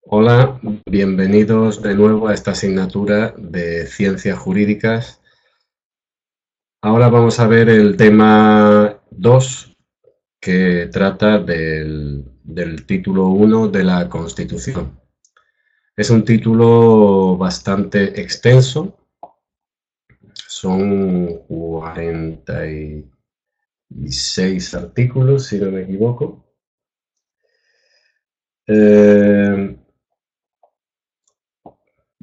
Hola, bienvenidos de nuevo a esta asignatura de Ciencias Jurídicas. Ahora vamos a ver el tema 2, que trata del título 1 de la Constitución. Es un título bastante extenso, son 46 artículos, si no me equivoco.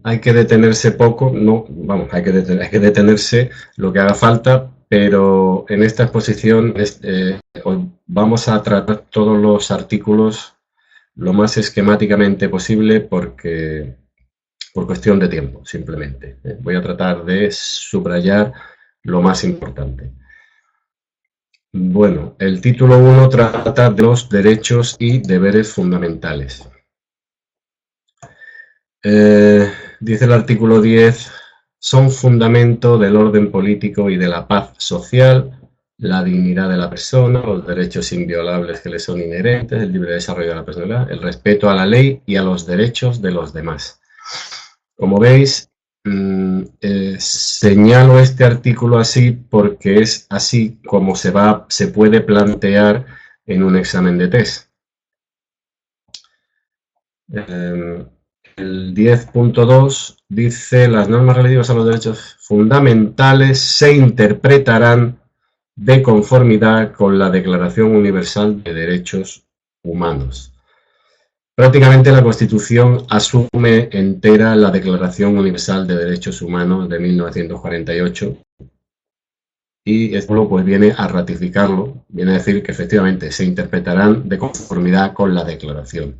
Hay que detenerse poco, no, vamos, hay que detenerse lo que haga falta, pero en esta exposición hoy vamos a tratar todos los artículos lo más esquemáticamente posible porque por cuestión de tiempo, simplemente. Voy a tratar de subrayar lo más importante. Bueno, el título 1 trata de los derechos y deberes fundamentales. Dice el artículo 10, son fundamento del orden político y de la paz social, la dignidad de la persona, los derechos inviolables que le son inherentes, el libre desarrollo de la personalidad, el respeto a la ley y a los derechos de los demás. Como veis, señalo este artículo así porque es así como se puede plantear en un examen de test. El 10.2 dice: las normas relativas a los derechos fundamentales se interpretarán de conformidad con la Declaración Universal de Derechos Humanos. Prácticamente la Constitución asume entera la Declaración Universal de Derechos Humanos de 1948 y esto pues viene a ratificarlo, viene a decir que efectivamente se interpretarán de conformidad con la declaración.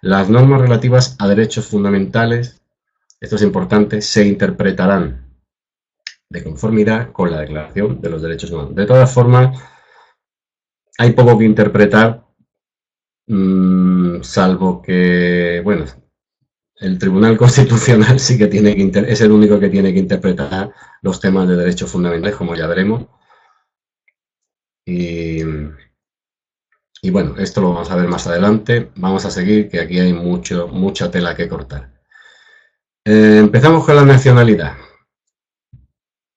Las normas relativas a derechos fundamentales, esto es importante, se interpretarán de conformidad con la Declaración de los Derechos Humanos. De todas formas, hay poco que interpretar, salvo que, bueno, el Tribunal Constitucional sí que tiene que es el único que tiene que interpretar los temas de derechos fundamentales, como ya veremos. Y bueno, esto lo vamos a ver más adelante. Vamos a seguir, que aquí hay mucha tela que cortar. Empezamos con la nacionalidad.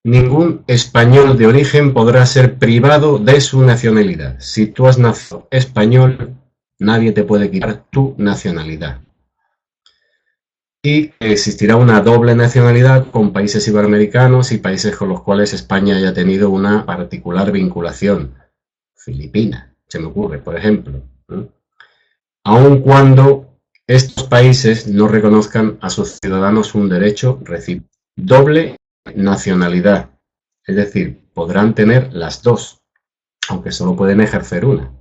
Ningún español de origen podrá ser privado de su nacionalidad. Si tú has nacido español, nadie te puede quitar tu nacionalidad. Y existirá una doble nacionalidad con países iberoamericanos y países con los cuales España haya tenido una particular vinculación. Filipinas, se me ocurre, por ejemplo. Aun cuando estos países no reconozcan a sus ciudadanos un derecho recíproco. Doble nacionalidad, es decir, podrán tener las dos, aunque solo pueden ejercer una.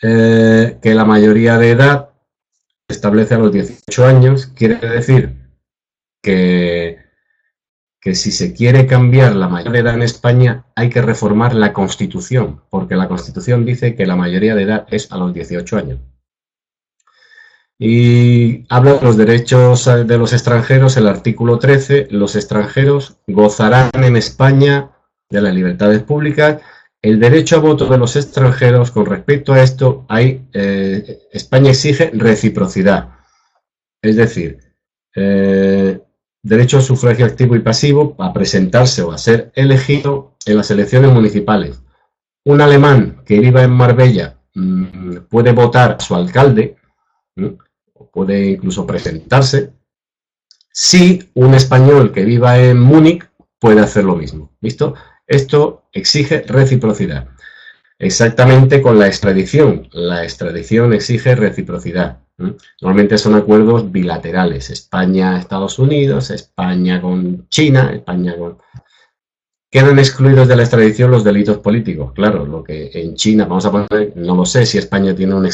Que la mayoría de edad se establece a los 18 años, quiere decir que si se quiere cambiar la mayoría de edad en España hay que reformar la Constitución, porque la Constitución dice que la mayoría de edad es a los 18 años. Y habla de los derechos de los extranjeros, el artículo 13, los extranjeros gozarán en España de las libertades públicas. El derecho a voto de los extranjeros, con respecto a esto, España exige reciprocidad. Es decir, derecho a sufragio activo y pasivo, a presentarse o a ser elegido en las elecciones municipales. Un alemán que viva en Marbella puede votar a su alcalde, o puede incluso presentarse, si un español que viva en Múnich puede hacer lo mismo. ¿Visto? Esto exige reciprocidad. Exactamente con la extradición. La extradición exige reciprocidad. Normalmente son acuerdos bilaterales. España, Estados Unidos, España con China, España con... Quedan excluidos de la extradición los delitos políticos. Claro, lo que en China, vamos a poner, no lo sé si España tiene un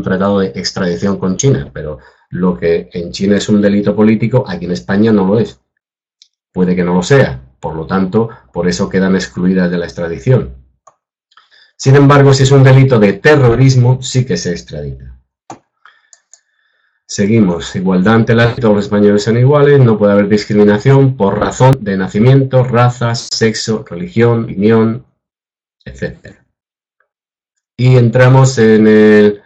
tratado de extradición con China, pero lo que en China es un delito político, aquí en España no lo es. Puede que no lo sea. Por lo tanto, por eso quedan excluidas de la extradición. Sin embargo, si es un delito de terrorismo, sí que se extradita. Seguimos. Igualdad ante la ley, todos los españoles son iguales, no puede haber discriminación por razón de nacimiento, raza, sexo, religión, opinión, etc. Y entramos en el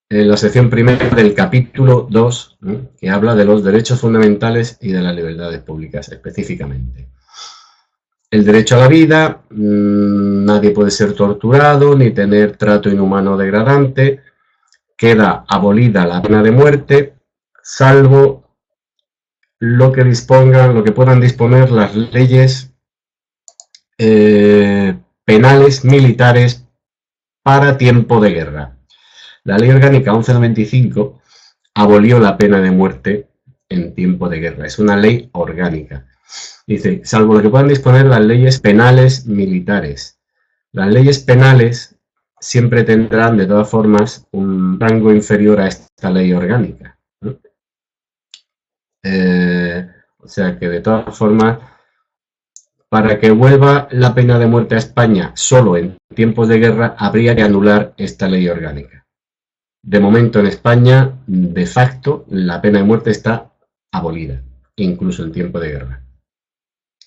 en la sección primera del capítulo 2, que habla de los derechos fundamentales y de las libertades públicas específicamente. El derecho a la vida, nadie puede ser torturado ni tener trato inhumano o degradante, queda abolida la pena de muerte, salvo lo que puedan disponer las leyes penales militares para tiempo de guerra. La Ley Orgánica 1195 abolió la pena de muerte en tiempo de guerra. Es una ley orgánica. Dice, salvo lo que puedan disponer las leyes penales militares. Las leyes penales siempre tendrán, de todas formas, un rango inferior a esta ley orgánica, ¿no? O sea que, de todas formas, para que vuelva la pena de muerte a España solo en tiempos de guerra, habría que anular esta ley orgánica. De momento en España, de facto, la pena de muerte está abolida, incluso en tiempo de guerra.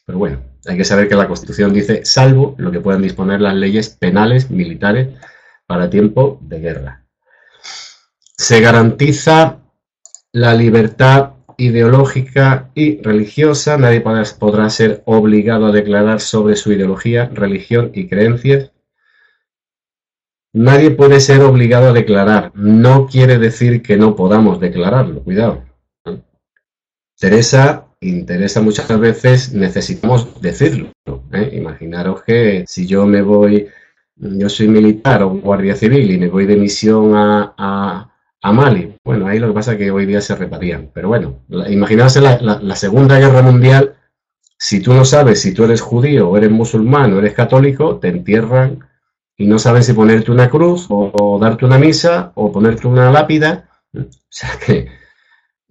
Pero bueno, hay que saber que la Constitución dice, salvo lo que puedan disponer las leyes penales militares para tiempo de guerra. Se garantiza la libertad ideológica y religiosa. Nadie podrá ser obligado a declarar sobre su ideología, religión y creencias. Nadie puede ser obligado a declarar. No quiere decir que no podamos declararlo. Cuidado. Interesa muchas veces, necesitamos decirlo, ¿eh? Imaginaros que si yo soy militar o guardia civil y me voy de misión a Mali, bueno, ahí lo que pasa es que hoy día se reparían, pero bueno, imaginaos en la Segunda Guerra Mundial, si tú no sabes si tú eres judío o eres musulmán o eres católico, te entierran y no saben si ponerte una cruz o darte una misa o ponerte una lápida, o sea que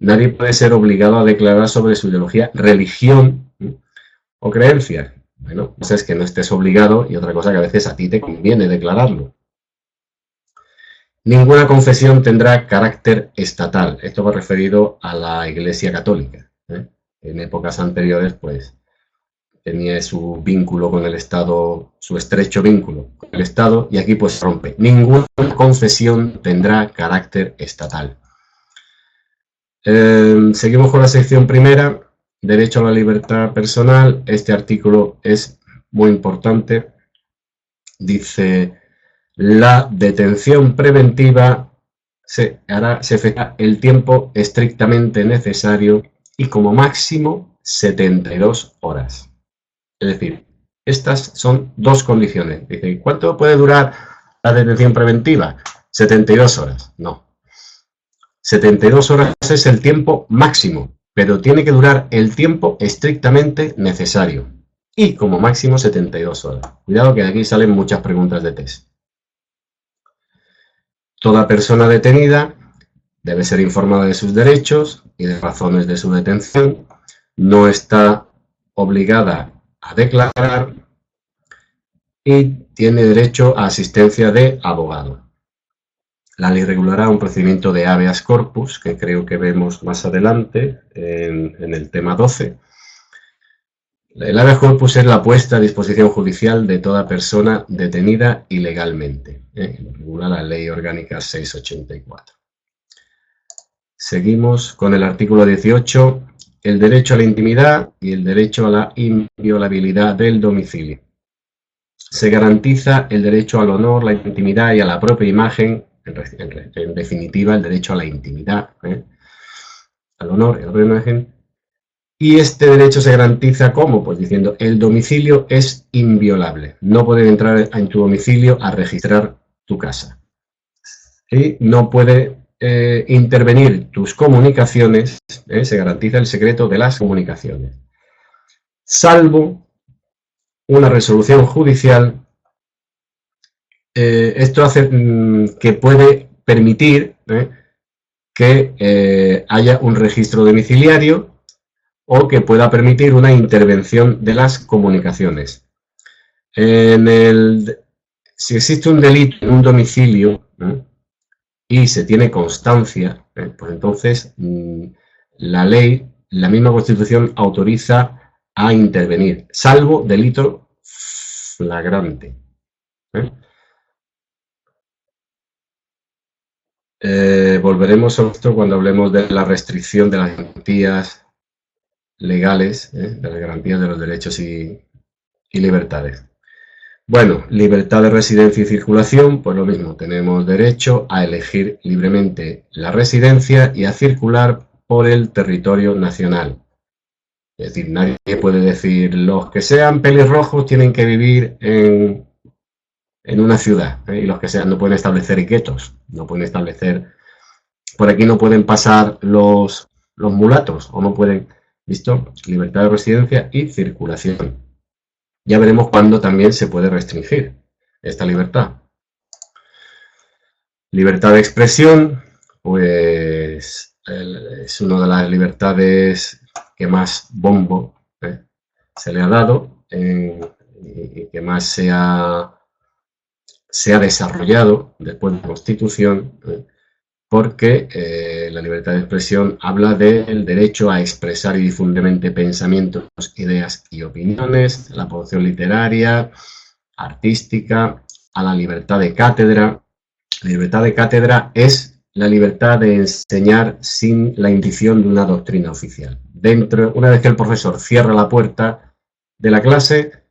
nadie puede ser obligado a declarar sobre su ideología, religión o creencias. Bueno, cosa es que no estés obligado y otra cosa que a veces a ti te conviene declararlo. Ninguna confesión tendrá carácter estatal. Esto va referido a la Iglesia Católica, ¿eh? En épocas anteriores, pues, tenía su vínculo con el Estado, su estrecho vínculo con el Estado, y aquí pues rompe. Ninguna confesión tendrá carácter estatal. Seguimos con la sección primera, derecho a la libertad personal. Este artículo es muy importante. Dice, la detención preventiva se efectuará el tiempo estrictamente necesario y como máximo 72 horas. Es decir, estas son dos condiciones. Dice, ¿cuánto puede durar la detención preventiva? 72 horas. No. 72 horas es el tiempo máximo, pero tiene que durar el tiempo estrictamente necesario. Y como máximo 72 horas. Cuidado que aquí salen muchas preguntas de test. Toda persona detenida debe ser informada de sus derechos y de razones de su detención. No está obligada a declarar y tiene derecho a asistencia de abogado. La ley regulará un procedimiento de habeas corpus, que creo que vemos más adelante en el tema 12. El habeas corpus es la puesta a disposición judicial de toda persona detenida ilegalmente. Regula la Ley Orgánica 684. Seguimos con el artículo 18, el derecho a la intimidad y el derecho a la inviolabilidad del domicilio. Se garantiza el derecho al honor, la intimidad y a la propia imagen, en definitiva, el derecho a la intimidad, al honor y a la propia imagen. Y este derecho se garantiza ¿cómo? Pues diciendo, el domicilio es inviolable. No pueden entrar en tu domicilio a registrar tu casa. Y no puede intervenir tus comunicaciones, se garantiza el secreto de las comunicaciones. Salvo una resolución judicial. Esto hace que puede permitir que haya un registro domiciliario o que pueda permitir una intervención de las comunicaciones. Si existe un delito en un domicilio y se tiene constancia, pues entonces la ley, la misma Constitución autoriza a intervenir, salvo delito flagrante. Volveremos a esto cuando hablemos de la restricción de las garantías legales, de las garantías de los derechos y libertades. Bueno, libertad de residencia y circulación, pues lo mismo, tenemos derecho a elegir libremente la residencia y a circular por el territorio nacional. Es decir, nadie puede decir, los que sean pelirrojos tienen que vivir en una ciudad, y los que sean no pueden establecer guetos, no pueden establecer, por aquí no pueden pasar los mulatos, o no pueden, ¿visto? Libertad de residencia y circulación. Ya veremos cuándo también se puede restringir esta libertad. Libertad de expresión, pues es una de las libertades que más bombo se le ha dado y que más se ha desarrollado después de la Constitución, porque la libertad de expresión habla del derecho a expresar y difundir pensamientos, ideas y opiniones, la producción literaria, artística, a la libertad de cátedra. La libertad de cátedra es la libertad de enseñar sin la indicación de una doctrina oficial. Una vez que el profesor cierra la puerta de la clase,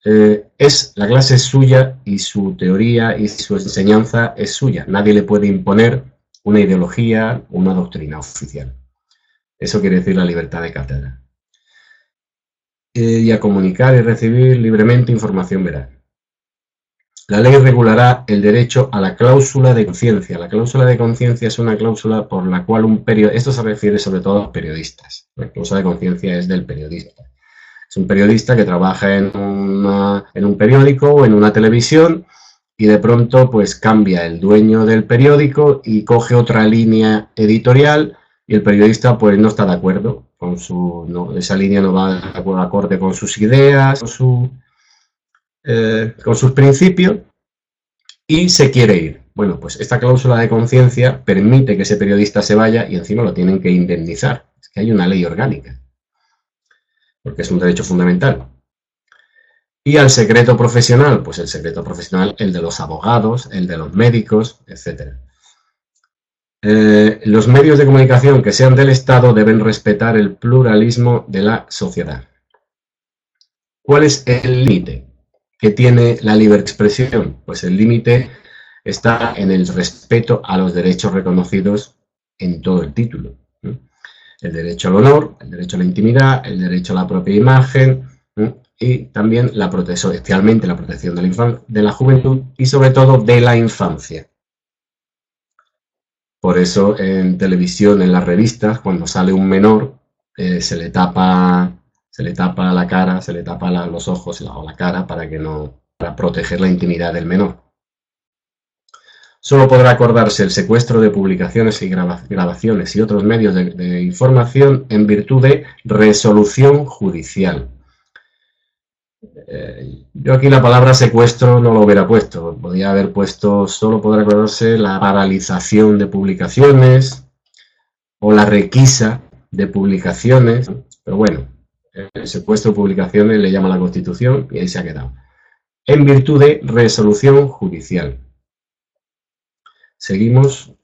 la clase es suya y su teoría y su enseñanza es suya. Nadie le puede imponer una ideología, una doctrina oficial. Eso quiere decir la libertad de cátedra. Y a comunicar y recibir libremente información veraz. La ley regulará el derecho a la cláusula de conciencia. La cláusula de conciencia es una cláusula por la cual un periodista, esto se refiere sobre todo a los periodistas, la cláusula de conciencia es del periodista. Es un periodista que trabaja en un periódico o en una televisión y de pronto pues cambia el dueño del periódico y coge otra línea editorial y el periodista pues no está de acuerdo con esa línea no va de acorde con sus ideas, con sus principios y se quiere ir. Bueno, pues esta cláusula de conciencia permite que ese periodista se vaya y encima lo tienen que indemnizar. Es que hay una ley orgánica, porque es un derecho fundamental. Y al secreto profesional, pues el secreto profesional, el de los abogados, el de los médicos, etc. Los medios de comunicación que sean del Estado deben respetar el pluralismo de la sociedad. ¿Cuál es el límite que tiene la libre expresión? Pues el límite está en el respeto a los derechos reconocidos en todo el título. El derecho al honor, el derecho a la intimidad, el derecho a la propia imagen y también especialmente la protección de la juventud y sobre todo de la infancia. Por eso en televisión, en las revistas, cuando sale un menor, se le tapa la cara, se le tapa los ojos o la cara para proteger la intimidad del menor. Solo podrá acordarse el secuestro de publicaciones y grabaciones y otros medios de información en virtud de resolución judicial. Yo aquí la palabra secuestro no lo hubiera puesto, podría haber puesto solo podrá acordarse la paralización de publicaciones o la requisa de publicaciones, pero bueno, el secuestro de publicaciones le llama la Constitución y ahí se ha quedado. En virtud de resolución judicial. Seguimos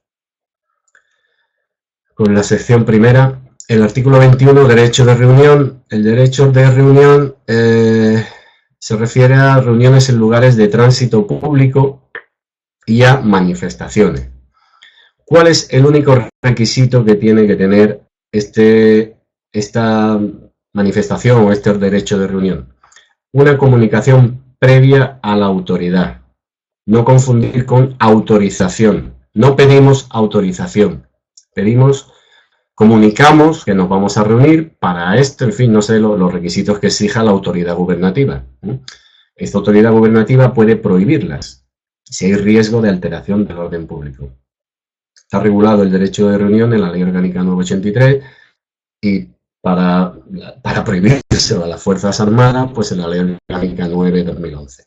con la sección primera. El artículo 21, derecho de reunión. El derecho de reunión se refiere a reuniones en lugares de tránsito público y a manifestaciones. ¿Cuál es el único requisito que tiene que tener esta manifestación o este derecho de reunión? Una comunicación previa a la autoridad. No confundir con autorización. No pedimos autorización. Comunicamos que nos vamos a reunir para esto, en fin, no sé los requisitos que exija la autoridad gubernativa. Esta autoridad gubernativa puede prohibirlas si hay riesgo de alteración del orden público. Está regulado el derecho de reunión en la Ley Orgánica 983 y para prohibirse a las Fuerzas Armadas, pues en la Ley Orgánica 9/2011.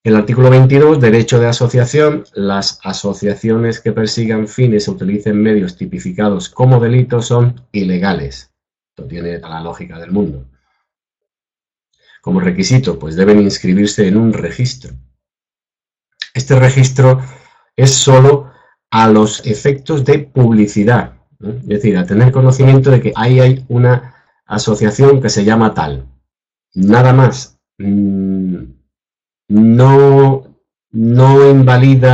El artículo 22, derecho de asociación. Las asociaciones que persigan fines o utilicen medios tipificados como delitos son ilegales. Esto tiene la lógica del mundo. Como requisito, pues deben inscribirse en un registro. Este registro es solo a los efectos de publicidad, ¿no? Es decir, a tener conocimiento de que ahí hay una asociación que se llama tal. Nada más. No invalida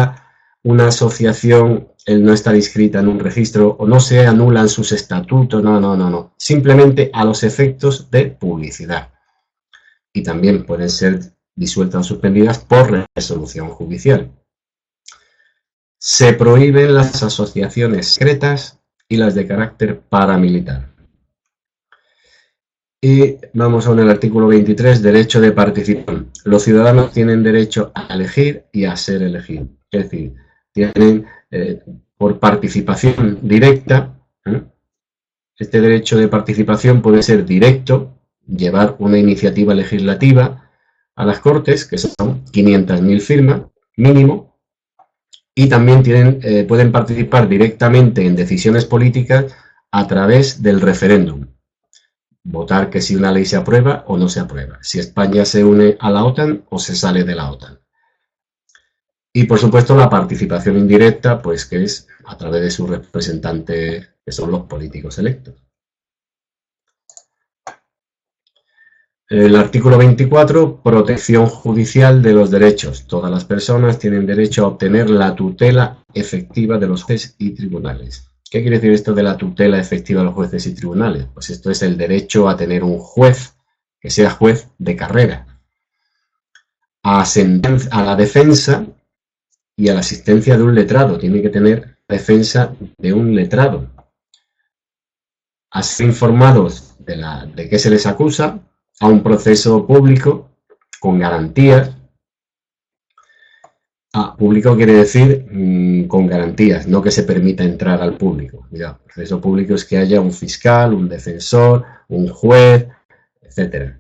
una asociación el no estar inscrita en un registro o no se anulan sus estatutos, no. Simplemente a los efectos de publicidad. Y también pueden ser disueltas o suspendidas por resolución judicial. Se prohíben las asociaciones secretas y las de carácter paramilitar. Y vamos a el artículo 23, derecho de participación. Los ciudadanos tienen derecho a elegir y a ser elegidos. Es decir, tienen por participación directa, este derecho de participación puede ser directo, llevar una iniciativa legislativa a las Cortes, que son 500.000 firmas mínimo, y también pueden participar directamente en decisiones políticas a través del referéndum. Votar que si una ley se aprueba o no se aprueba, si España se une a la OTAN o se sale de la OTAN. Y por supuesto la participación indirecta, pues que es a través de sus representantes, que son los políticos electos. El artículo 24, protección judicial de los derechos. Todas las personas tienen derecho a obtener la tutela efectiva de los jueces y tribunales. ¿Qué quiere decir esto de la tutela efectiva de los jueces y tribunales? Pues esto es el derecho a tener un juez que sea juez de carrera, a la defensa y a la asistencia de un letrado. Tiene que tener defensa de un letrado. A ser informados de qué se les acusa, a un proceso público con garantías. Público quiere decir con garantías, no que se permita entrar al público. Mira, el proceso público es que haya un fiscal, un defensor, un juez, etc.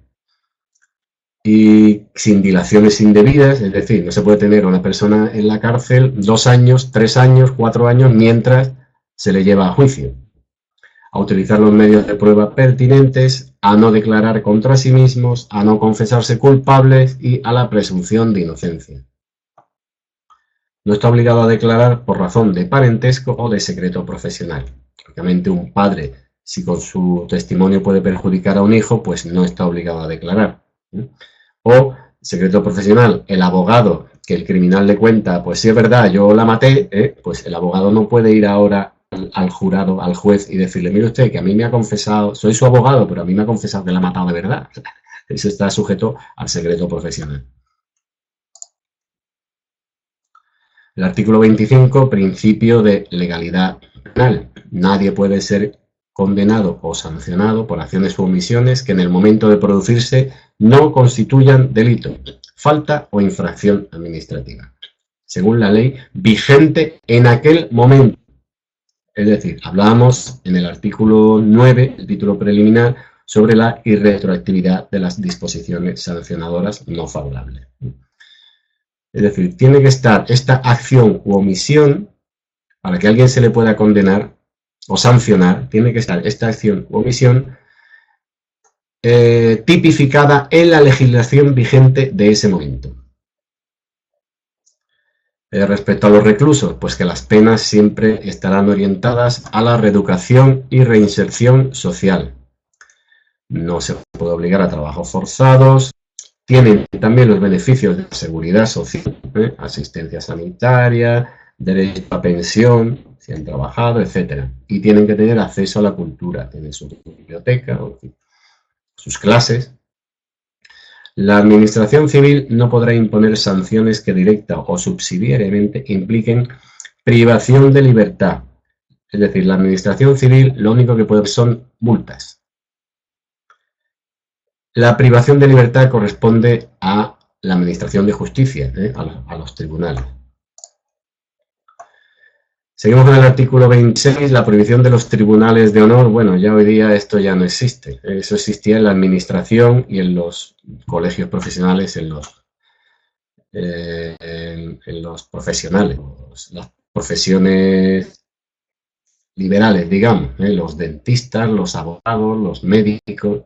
Y sin dilaciones indebidas, es decir, no se puede tener a una persona en la cárcel 2 años, 3 años, 4 años, mientras se le lleva a juicio. A utilizar los medios de prueba pertinentes, a no declarar contra sí mismos, a no confesarse culpables y a la presunción de inocencia. No está obligado a declarar por razón de parentesco o de secreto profesional. Obviamente un padre, si con su testimonio puede perjudicar a un hijo, pues no está obligado a declarar. O secreto profesional, el abogado que el criminal le cuenta, pues sí es verdad, yo la maté, pues el abogado no puede ir ahora al jurado, al juez y decirle, mire usted que a mí me ha confesado, soy su abogado, pero a mí me ha confesado que la ha matado de verdad. Eso está sujeto al secreto profesional. El artículo 25, principio de legalidad penal. Nadie puede ser condenado o sancionado por acciones u omisiones que en el momento de producirse no constituyan delito, falta o infracción administrativa, según la ley vigente en aquel momento. Es decir, hablábamos en el artículo 9, el título preliminar, sobre la irretroactividad de las disposiciones sancionadoras no favorables. Es decir, tiene que estar esta acción u omisión, para que a alguien se le pueda condenar o sancionar, tiene que estar esta acción u omisión tipificada en la legislación vigente de ese momento. Respecto a los reclusos, pues que las penas siempre estarán orientadas a la reeducación y reinserción social. No se puede obligar a trabajos forzados. Tienen también los beneficios de seguridad social, asistencia sanitaria, derecho a pensión, si han trabajado, etc. Y tienen que tener acceso a la cultura, tienen su biblioteca, sus clases. La Administración Civil no podrá imponer sanciones que directa o subsidiariamente impliquen privación de libertad. Es decir, la Administración Civil lo único que puede hacer son multas. La privación de libertad corresponde a la Administración de Justicia, a los tribunales. Seguimos con el artículo 26, la prohibición de los tribunales de honor. Bueno, ya hoy día esto ya no existe. Eso existía en la administración y en los colegios profesionales, en los profesionales, las profesiones liberales, digamos, los dentistas, los abogados, los médicos.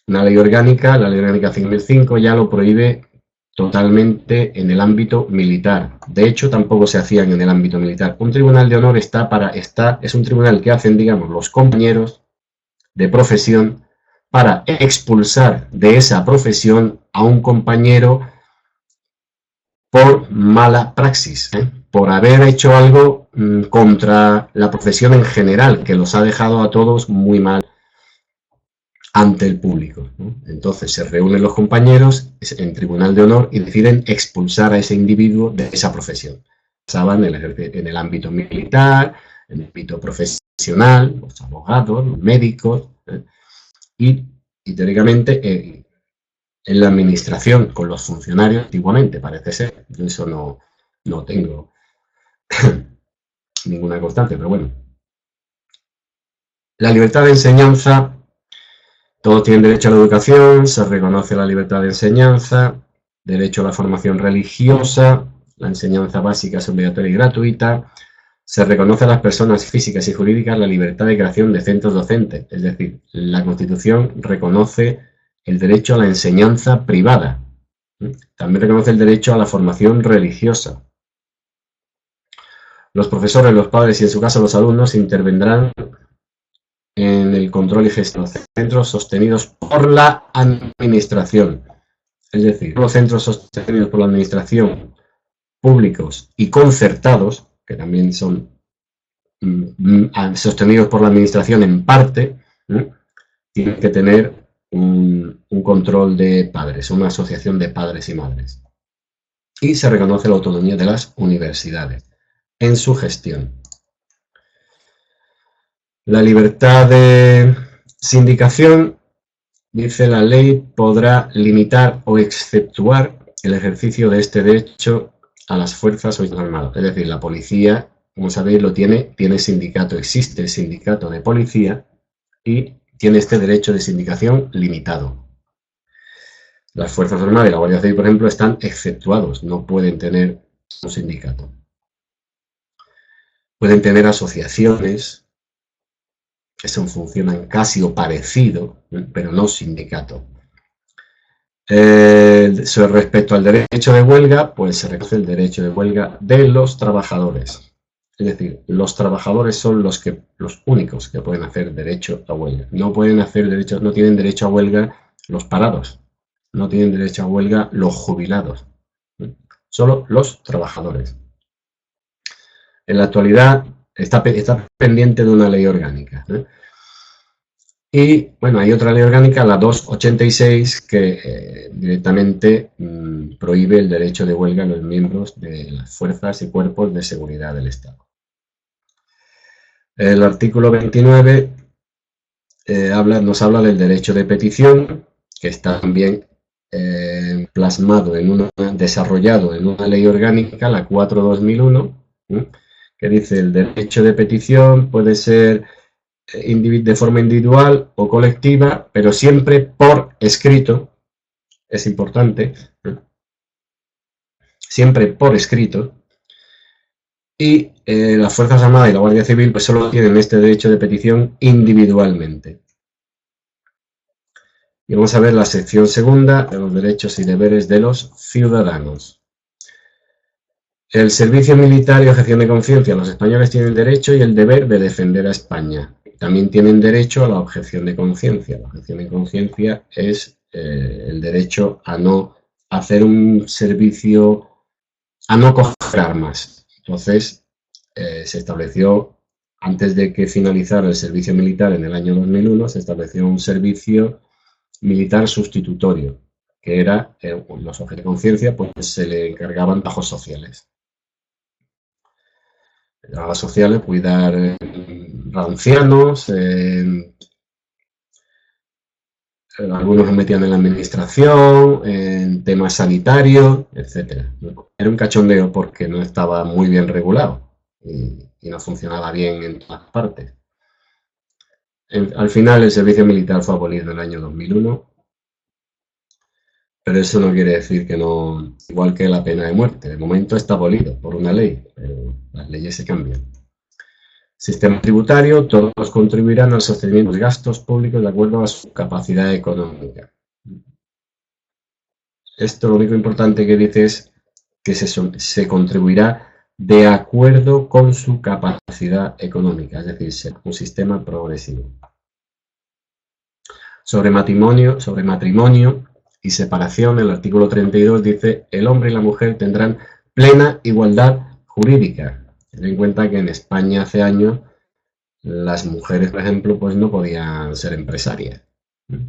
una ley orgánica, la ley orgánica 5005, ya lo prohíbe totalmente en el ámbito militar. De hecho, tampoco se hacían en el ámbito militar. Un tribunal de honor es un tribunal que hacen, digamos, los compañeros de profesión para expulsar de esa profesión a un compañero por mala praxis, por haber hecho algo contra la profesión en general, que los ha dejado a todos muy mal ante el público, ¿no? Entonces se reúnen los compañeros en tribunal de honor y deciden expulsar a ese individuo de esa profesión. Pasaban en el ámbito militar, en el ámbito profesional, los abogados, los médicos, y teóricamente en la administración con los funcionarios, antiguamente parece ser, yo eso no tengo ninguna constancia, pero bueno. La libertad de enseñanza. Todos tienen derecho a la educación, se reconoce la libertad de enseñanza, derecho a la formación religiosa, la enseñanza básica es obligatoria y gratuita, se reconoce a las personas físicas y jurídicas la libertad de creación de centros docentes, es decir, la Constitución reconoce el derecho a la enseñanza privada, también reconoce el derecho a la formación religiosa. Los profesores, los padres y en su caso los alumnos intervendrán en el control y gestión de los centros sostenidos por la administración. Es decir, los centros sostenidos por la administración, públicos y concertados, que también son sostenidos por la administración en parte, tienen que tener un control de padres, una asociación de padres y madres. Y se reconoce la autonomía de las universidades en su gestión. La libertad de sindicación, dice la ley, podrá limitar o exceptuar el ejercicio de este derecho a las fuerzas armadas. Es decir, la policía, como sabéis, tiene sindicato, existe el sindicato de policía y tiene este derecho de sindicación limitado. Las fuerzas armadas y la Guardia Civil, por ejemplo, están exceptuados, no pueden tener un sindicato. Pueden tener asociaciones, que funcionan casi o parecido, pero no sindicato. Respecto al derecho de huelga, pues se reconoce el derecho de huelga de los trabajadores. Es decir, los trabajadores son los únicos que pueden hacer derecho a huelga. No tienen derecho a huelga los parados, no tienen derecho a huelga los jubilados, solo los trabajadores. En la actualidad está pendiente de una ley orgánica, y bueno, hay otra ley orgánica, la 286, que directamente prohíbe el derecho de huelga a los miembros de las fuerzas y cuerpos de seguridad del Estado. El artículo 29 nos habla del derecho de petición, que está también desarrollado en una ley orgánica, la 4/2001, que dice el derecho de petición puede ser de forma individual o colectiva, pero siempre por escrito, es importante, siempre por escrito, y las Fuerzas Armadas y la Guardia Civil pues solo tienen este derecho de petición individualmente. Y vamos a ver la sección segunda de los derechos y deberes de los ciudadanos. El servicio militar y objeción de conciencia. Los españoles tienen el derecho y el deber de defender a España. También tienen derecho a la objeción de conciencia. La objeción de conciencia es el derecho a no hacer un servicio, a no coger armas. Entonces, se estableció, antes de que finalizara el servicio militar en el año 2001, se estableció un servicio militar sustitutorio, que era, los objetos de conciencia, pues se le encargaban trabajos sociales. Trabajos sociales, cuidar a ancianos, algunos se metían en la administración, en temas sanitarios, etc. Era un cachondeo porque no estaba muy bien regulado y no funcionaba bien en todas partes. Al final el servicio militar fue abolido en el año 2001, pero eso no quiere decir que no, igual que la pena de muerte, de momento está abolido por una ley, pero las leyes se cambian. Sistema tributario, todos contribuirán al sostenimiento de los gastos públicos de acuerdo a su capacidad económica. Esto lo único importante que dice es que se contribuirá de acuerdo con su capacidad económica, es decir, será un sistema progresivo. Sobre matrimonio y separación, el artículo 32 dice: el hombre y la mujer tendrán plena igualdad jurídica. Ten en cuenta que en España hace años las mujeres, por ejemplo, pues no podían ser empresarias,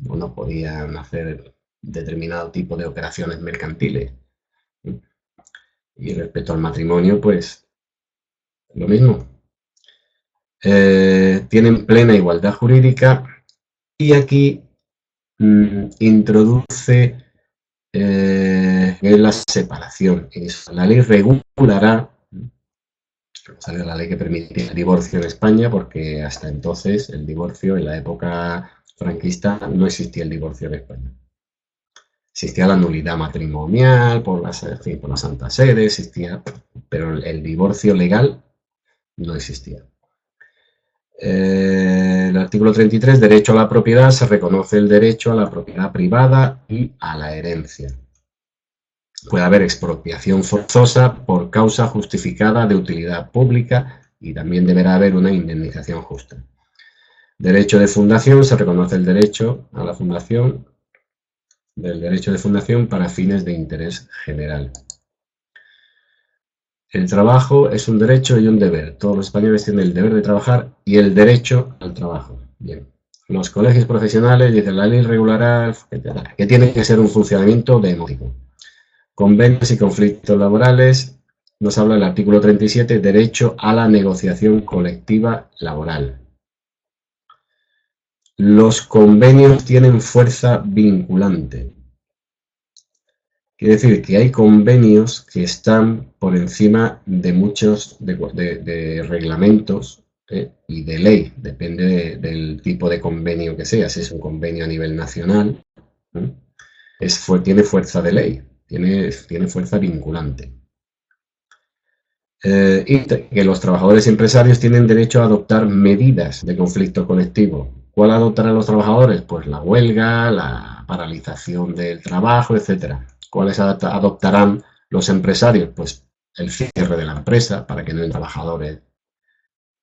o no podían hacer determinado tipo de operaciones mercantiles. Y respecto al matrimonio, pues lo mismo. Tienen plena igualdad jurídica y aquí introduce la separación. La ley regulará, salió la ley que permitía el divorcio en España, porque hasta entonces el divorcio, en la época franquista, no existía el divorcio en España. Existía la nulidad matrimonial por la Santa Sede, existía, pero el divorcio legal no existía. El artículo 33, derecho a la propiedad, se reconoce el derecho a la propiedad privada y a la herencia. Puede haber expropiación forzosa por causa justificada de utilidad pública y también deberá haber una indemnización justa. Derecho de fundación, se reconoce el derecho a la fundación, del derecho de fundación para fines de interés general. El trabajo es un derecho y un deber. Todos los españoles tienen el deber de trabajar y el derecho al trabajo. Bien. Los colegios profesionales, dice la ley regulará, que tiene que ser un funcionamiento democrático. Convenios y conflictos laborales, nos habla el artículo 37, derecho a la negociación colectiva laboral. Los convenios tienen fuerza vinculante. Quiere decir que hay convenios que están por encima de muchos de reglamentos y de ley. Depende del tipo de convenio que sea. Si es un convenio a nivel nacional, tiene fuerza de ley, tiene fuerza vinculante. Y que los trabajadores y empresarios tienen derecho a adoptar medidas de conflicto colectivo. ¿Cuál adoptarán los trabajadores? Pues la huelga, la paralización del trabajo, etcétera. ¿Cuáles adoptarán los empresarios? Pues el cierre de la empresa para que no haya trabajadores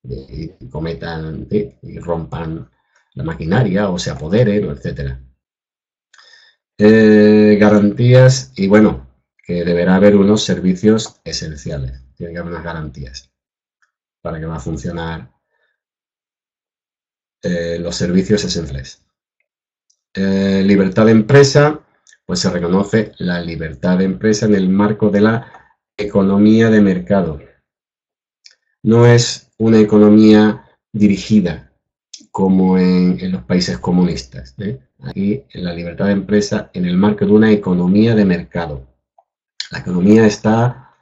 y cometan y rompan la maquinaria o se apoderen, etcétera. Garantías y bueno, que deberá haber unos servicios esenciales. Tiene que haber unas garantías para que va a funcionar los servicios esenciales. Libertad de empresa, pues se reconoce la libertad de empresa en el marco de la economía de mercado. No es una economía dirigida como en los países comunistas. Aquí la libertad de empresa en el marco de una economía de mercado. La economía está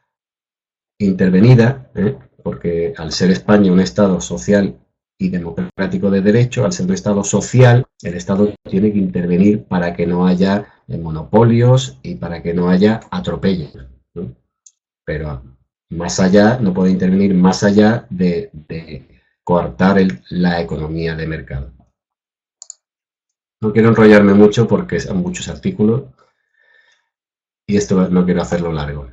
intervenida, porque al ser España un Estado social y democrático de derecho, al ser un Estado social, el Estado tiene que intervenir para que no haya monopolios y para que no haya atropellos, ¿no? Pero más allá, no puede intervenir más allá de coartar la economía de mercado. No quiero enrollarme mucho porque son muchos artículos y esto no quiero hacerlo largo.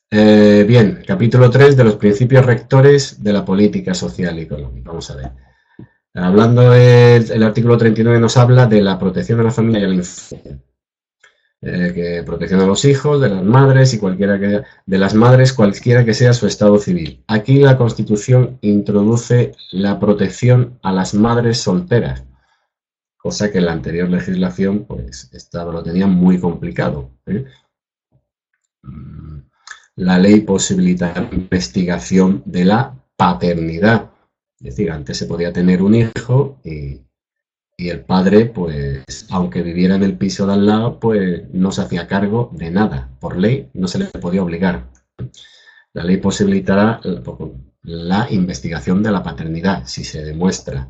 Bien, capítulo 3 de los principios rectores de la política social y económica. Vamos a ver. Hablando el artículo 39 nos habla de la protección de la familia y a la infancia. Que protección a los hijos, de las madres y cualquiera que sea su estado civil. Aquí la Constitución introduce la protección a las madres solteras, cosa que en la anterior legislación pues lo tenía muy complicado. La ley posibilita la investigación de la paternidad. Es decir, antes se podía tener un hijo y el padre, pues, aunque viviera en el piso de al lado, pues no se hacía cargo de nada. Por ley no se le podía obligar. La ley posibilitará la investigación de la paternidad. Si se demuestra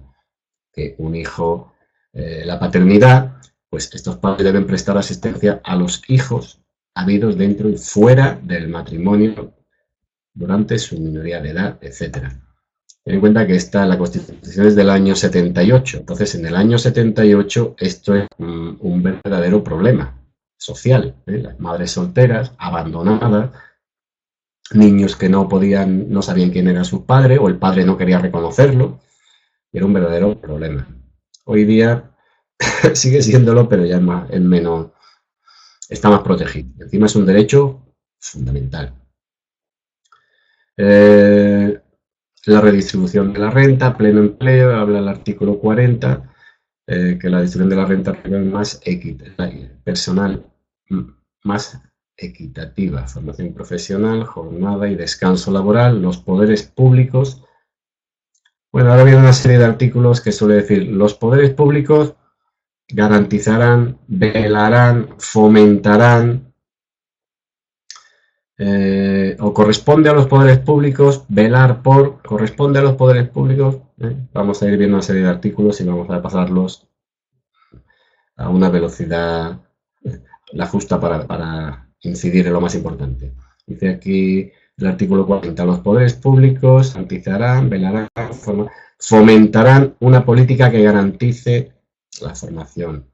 que un hijo, la paternidad, pues estos padres deben prestar asistencia a los hijos habidos dentro y fuera del matrimonio durante su minoría de edad, etc. Ten en cuenta que la Constitución es del año 78, entonces en el año 78 esto es un verdadero problema social, ¿eh? Las madres solteras, abandonadas, niños que no sabían quién era su padre o el padre no quería reconocerlo, era un verdadero problema. Hoy día sigue siéndolo, pero ya es menos, está más protegido. Encima es un derecho fundamental. La redistribución de la renta, pleno empleo, habla el artículo 40, que la distribución de la renta más personal, más equitativa, formación profesional, jornada y descanso laboral, los poderes públicos. Bueno, ahora viene una serie de artículos que suele decir, los poderes públicos garantizarán, velarán, fomentarán, o corresponde a los poderes públicos velar por, corresponde a los poderes públicos, vamos a ir viendo una serie de artículos y vamos a pasarlos a una velocidad la justa para incidir en lo más importante. Dice aquí el artículo 40, los poderes públicos garantizarán, velarán, fomentarán una política que garantice la formación,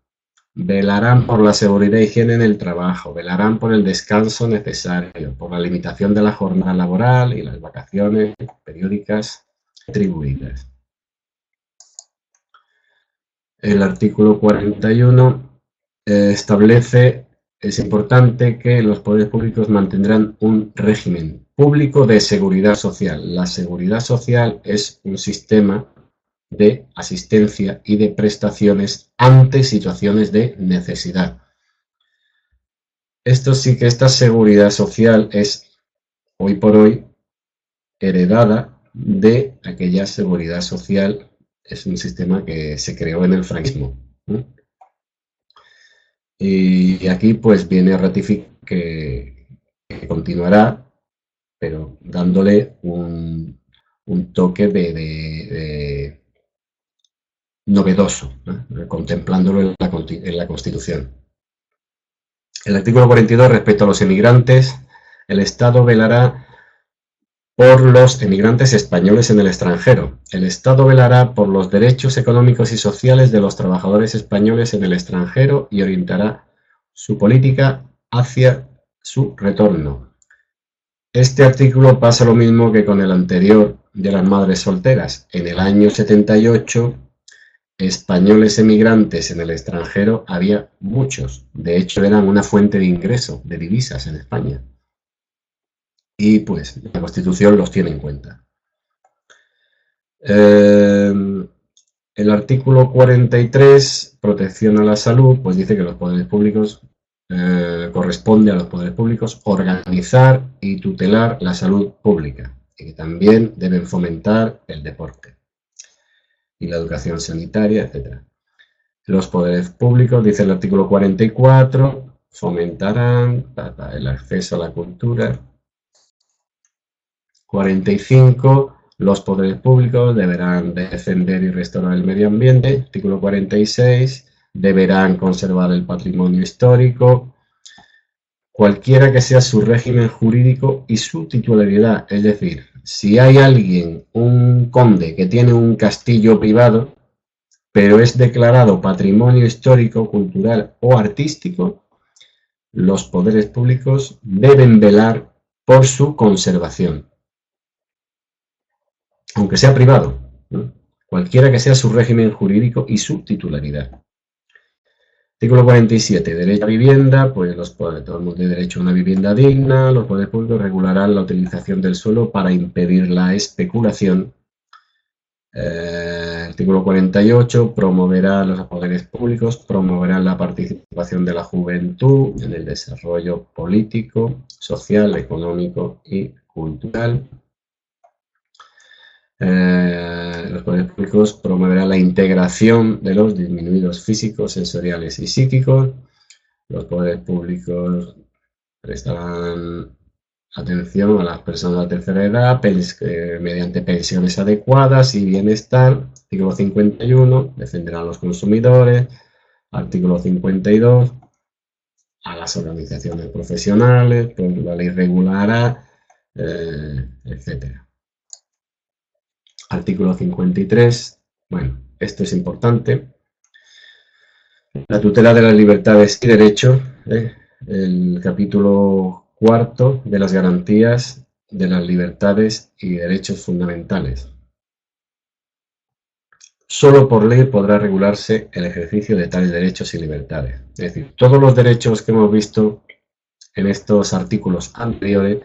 velarán por la seguridad e higiene en el trabajo, velarán por el descanso necesario, por la limitación de la jornada laboral y las vacaciones periódicas atribuidas. El artículo 41 establece, es importante que los poderes públicos mantendrán un régimen público de seguridad social. La seguridad social es un sistema de asistencia y de prestaciones ante situaciones de necesidad. Esto sí que esta seguridad social es, hoy por hoy, heredada de aquella seguridad social, es un sistema que se creó en el franquismo. Y aquí pues viene a ratificar que continuará, pero dándole un toque de novedoso, ¿no? Contemplándolo en la Constitución. El artículo 42, respecto a los emigrantes, el Estado velará por los emigrantes españoles en el extranjero. El Estado velará por los derechos económicos y sociales de los trabajadores españoles en el extranjero y orientará su política hacia su retorno. Este artículo pasa lo mismo que con el anterior de las madres solteras. En el año 78, españoles emigrantes en el extranjero había muchos. De hecho, eran una fuente de ingreso, de divisas en España. Y pues la Constitución los tiene en cuenta. El artículo 43, protección a la salud, pues dice que los poderes públicos corresponde a los poderes públicos organizar y tutelar la salud pública y que también deben fomentar el deporte y la educación sanitaria, etc. Los poderes públicos, dice el artículo 44, fomentarán el acceso a la cultura. 45, los poderes públicos deberán defender y restaurar el medio ambiente. Artículo 46, deberán conservar el patrimonio histórico, cualquiera que sea su régimen jurídico y su titularidad. Es decir, si hay alguien, un conde, que tiene un castillo privado, pero es declarado patrimonio histórico, cultural o artístico, los poderes públicos deben velar por su conservación, aunque sea privado, ¿no? Cualquiera que sea su régimen jurídico y su titularidad. Artículo 47. Derecho a vivienda, pues todo el mundo tiene derecho a una vivienda digna, los poderes públicos regularán la utilización del suelo para impedir la especulación. Artículo 48. Los poderes públicos promoverán la participación de la juventud en el desarrollo político, social, económico y cultural. Los poderes públicos promoverán la integración de los disminuidos físicos, sensoriales y psíquicos. Los poderes públicos prestarán atención a las personas de la tercera edad mediante pensiones adecuadas y bienestar. Artículo 51, defenderán a los consumidores. Artículo 52, a las organizaciones profesionales, pues la ley regulará, etc. Artículo 53. Bueno, esto es importante. La tutela de las libertades y derechos, el capítulo 4 de las garantías de las libertades y derechos fundamentales. Solo por ley podrá regularse el ejercicio de tales derechos y libertades. Es decir, todos los derechos que hemos visto en estos artículos anteriores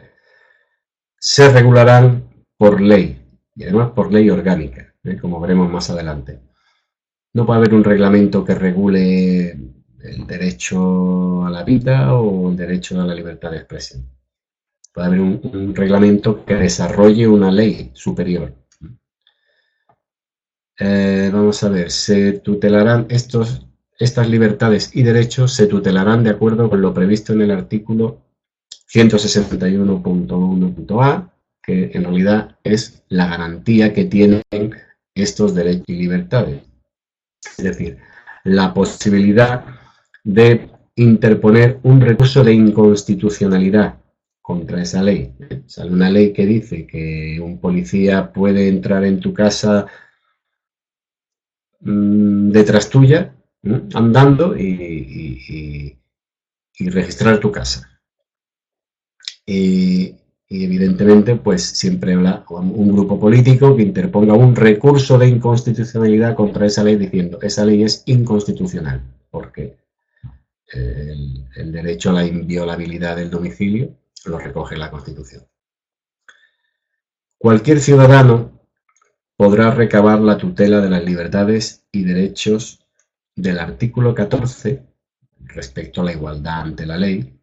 se regularán por ley, y además por ley orgánica, como veremos más adelante. No puede haber un reglamento que regule el derecho a la vida o el derecho a la libertad de expresión. Puede haber un reglamento que desarrolle una ley superior. Vamos a ver, se tutelarán estas libertades y derechos se tutelarán de acuerdo con lo previsto en el artículo 161.1.a, que en realidad es la garantía que tienen estos derechos y libertades. Es decir, la posibilidad de interponer un recurso de inconstitucionalidad contra esa ley. Sale una ley que dice que un policía puede entrar en tu casa detrás tuya, andando y registrar tu casa. Y evidentemente, pues siempre habrá un grupo político que interponga un recurso de inconstitucionalidad contra esa ley diciendo esa ley es inconstitucional porque el derecho a la inviolabilidad del domicilio lo recoge la Constitución. Cualquier ciudadano podrá recabar la tutela de las libertades y derechos del artículo 14 respecto a la igualdad ante la ley,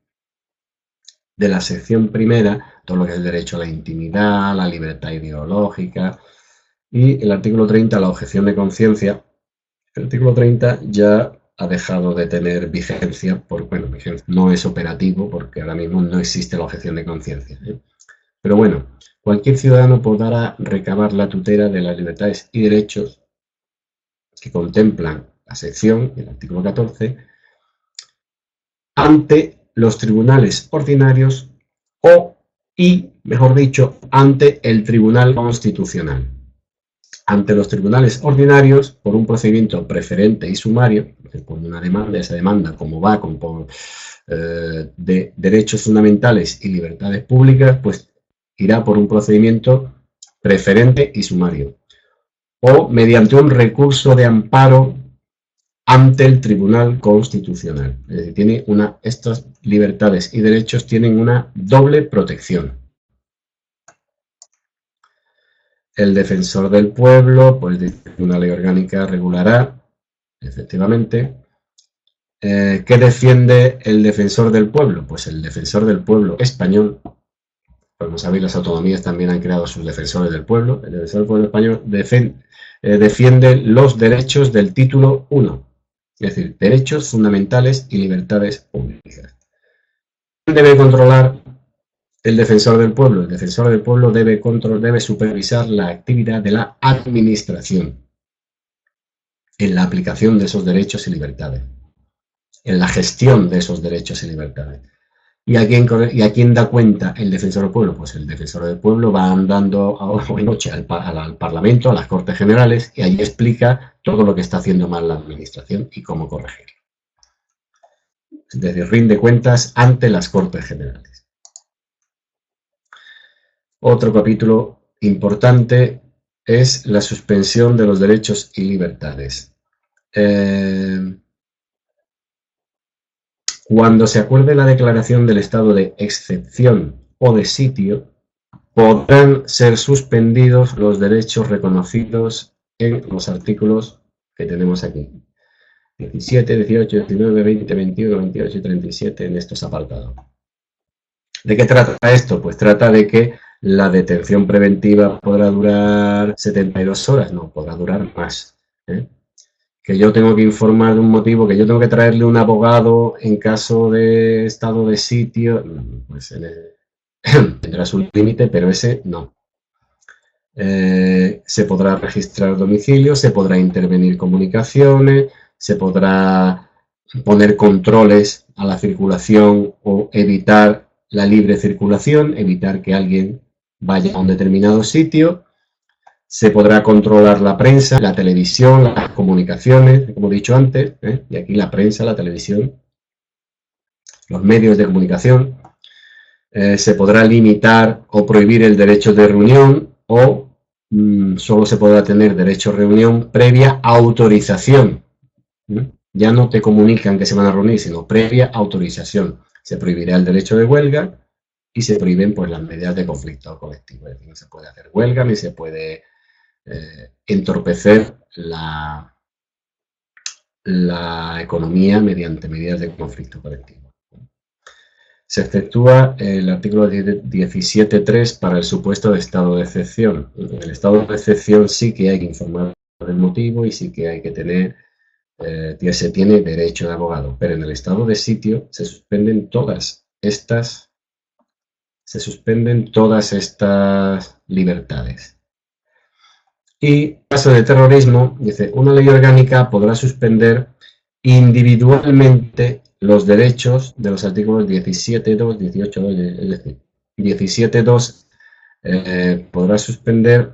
de la sección primera, todo lo que es el derecho a la intimidad, la libertad ideológica, y el artículo 30, la objeción de conciencia. El artículo 30 ya ha dejado de tener vigencia, no es operativo porque ahora mismo no existe la objeción de conciencia. Pero bueno, cualquier ciudadano podrá recabar la tutela de las libertades y derechos que contemplan la sección, el artículo 14, ante los tribunales ordinarios mejor dicho, ante el Tribunal Constitucional. Ante los tribunales ordinarios, por un procedimiento preferente y sumario, por una demanda, esa demanda, como va de derechos fundamentales y libertades públicas, pues irá por un procedimiento preferente y sumario. O mediante un recurso de amparo ante el Tribunal Constitucional. Es decir, estas libertades y derechos tienen una doble protección. El defensor del pueblo, pues una ley orgánica regulará, efectivamente. ¿Qué defiende el defensor del pueblo? Pues el defensor del pueblo español. Como sabéis, las autonomías también han creado sus defensores del pueblo. El defensor del pueblo español defiende los derechos del título 1. Es decir, derechos fundamentales y libertades públicas. ¿Quién debe controlar el defensor del pueblo? El defensor del pueblo debe supervisar la actividad de la administración en la aplicación de esos derechos y libertades, en la gestión de esos derechos y libertades. ¿Y a quién da cuenta el defensor del pueblo? Pues el defensor del pueblo va andando hoy noche al Parlamento, a las Cortes Generales, y allí explica todo lo que está haciendo mal la administración y cómo corregirlo. Es decir, rinde cuentas ante las Cortes Generales. Otro capítulo importante es la suspensión de los derechos y libertades. Cuando se acuerde la declaración del estado de excepción o de sitio, podrán ser suspendidos los derechos reconocidos en los artículos que tenemos aquí. 17, 18, 19, 20, 21, 28 y 37 en estos apartados. ¿De qué trata esto? Pues trata de que la detención preventiva podrá durar 72 horas, no, podrá durar más. Que yo tengo que informar de un motivo, que yo tengo que traerle un abogado en caso de estado de sitio, pues tendrá su límite, pero ese no. Se podrá registrar domicilio, se podrá intervenir comunicaciones, se podrá poner controles a la circulación o evitar la libre circulación, evitar que alguien vaya a un determinado sitio. Se podrá controlar la prensa, la televisión, las comunicaciones, como he dicho antes, y aquí la prensa, la televisión, los medios de comunicación. Se podrá limitar o prohibir el derecho de reunión o solo se podrá tener derecho a reunión previa autorización. Ya no te comunican que se van a reunir, sino previa autorización. Se prohibirá el derecho de huelga y se prohíben pues, las medidas de conflicto colectivo. Es decir, no se puede hacer huelga ni se puede entorpecer la economía mediante medidas de conflicto colectivo. Se efectúa el artículo 17.3 para el supuesto de estado de excepción. En el estado de excepción sí que hay que informar del motivo y sí que hay que tener, se tiene derecho de abogado, pero en el estado de sitio se suspenden todas estas libertades. Y en caso de terrorismo, dice, una ley orgánica podrá suspender individualmente los derechos de los artículos 17.2, 18.2, es decir, 17.2 podrá suspender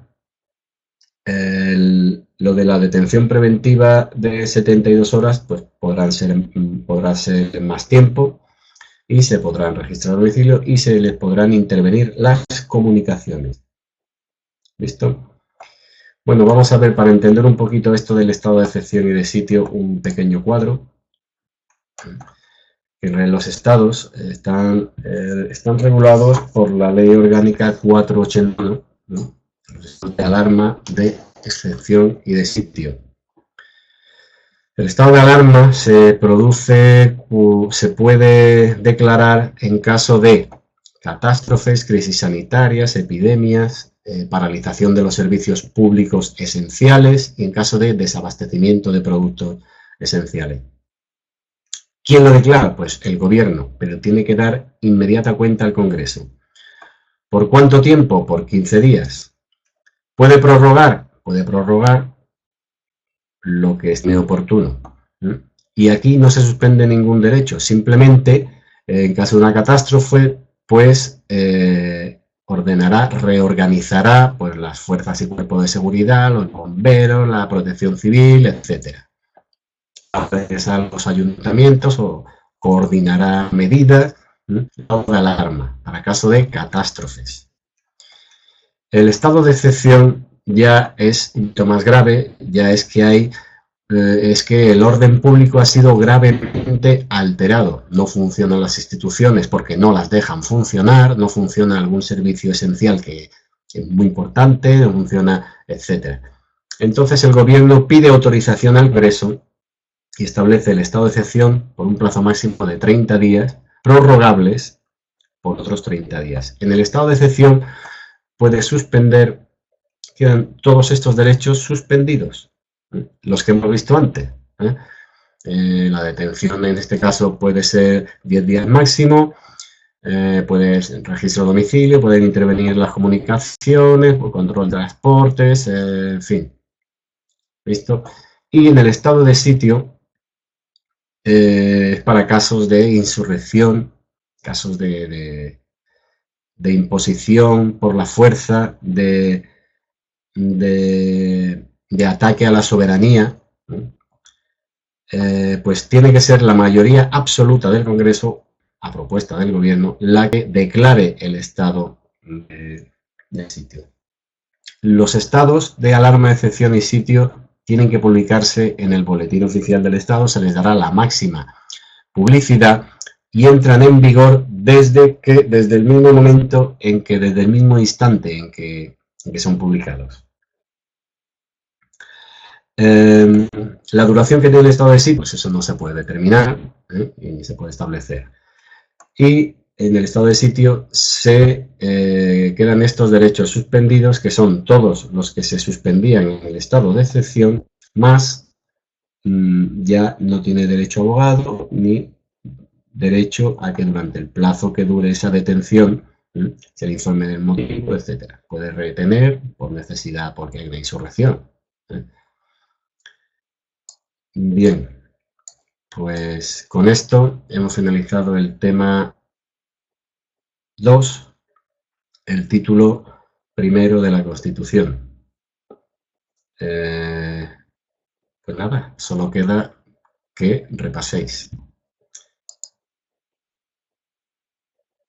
lo de la detención preventiva de 72 horas, pues podrá ser más tiempo y se podrán registrar domicilio y se les podrán intervenir las comunicaciones. ¿Listo? Bueno, vamos a ver, para entender un poquito esto del estado de excepción y de sitio, un pequeño cuadro. Los estados están regulados por la Ley Orgánica 481, ¿no? Los estados de alarma, de excepción y de sitio. El estado de alarma se puede declarar en caso de catástrofes, crisis sanitarias, epidemias, paralización de los servicios públicos esenciales y en caso de desabastecimiento de productos esenciales. ¿Quién lo declara? Pues el gobierno, pero tiene que dar inmediata cuenta al Congreso. ¿Por cuánto tiempo? Por 15 días. ¿Puede prorrogar? Puede prorrogar lo que es oportuno. Y aquí no se suspende ningún derecho, simplemente en caso de una catástrofe, pues reorganizará pues, las fuerzas y cuerpos de seguridad, los bomberos, la protección civil, etcétera. A los ayuntamientos o coordinará medidas de alarma para caso de catástrofes. El estado de excepción ya es mucho más grave, ya es que el orden público ha sido gravemente alterado. No funcionan las instituciones porque no las dejan funcionar, no funciona algún servicio esencial que es muy importante, no funciona, etc. Entonces el gobierno pide autorización al Congreso y establece el estado de excepción por un plazo máximo de 30 días, prorrogables por otros 30 días. En el estado de excepción puede suspender, quedan todos estos derechos suspendidos, los que hemos visto antes. La detención en este caso puede ser 10 días máximo, puede registrar domicilio, pueden intervenir las comunicaciones, por control de transportes, en fin. ¿Listo? Y en el estado de sitio es para casos de insurrección, casos de imposición por la fuerza, de ataque a la soberanía, pues tiene que ser la mayoría absoluta del Congreso, a propuesta del Gobierno, la que declare el estado de sitio. Los estados de alarma, excepción y sitio tienen que publicarse en el Boletín Oficial del Estado, se les dará la máxima publicidad y entran en vigor desde el mismo momento desde el mismo instante en que son publicados. La duración que tiene el estado de sitio, pues eso no se puede determinar ni se puede establecer. Y en el estado de sitio se quedan estos derechos suspendidos, que son todos los que se suspendían en el estado de excepción, más ya no tiene derecho a abogado ni derecho a que durante el plazo que dure esa detención se le informe del motivo, etcétera. Puede retener por necesidad, porque hay una insurrección. Bien, pues con esto hemos finalizado el tema 2, el título primero de la Constitución. Pues nada, solo queda que repaséis.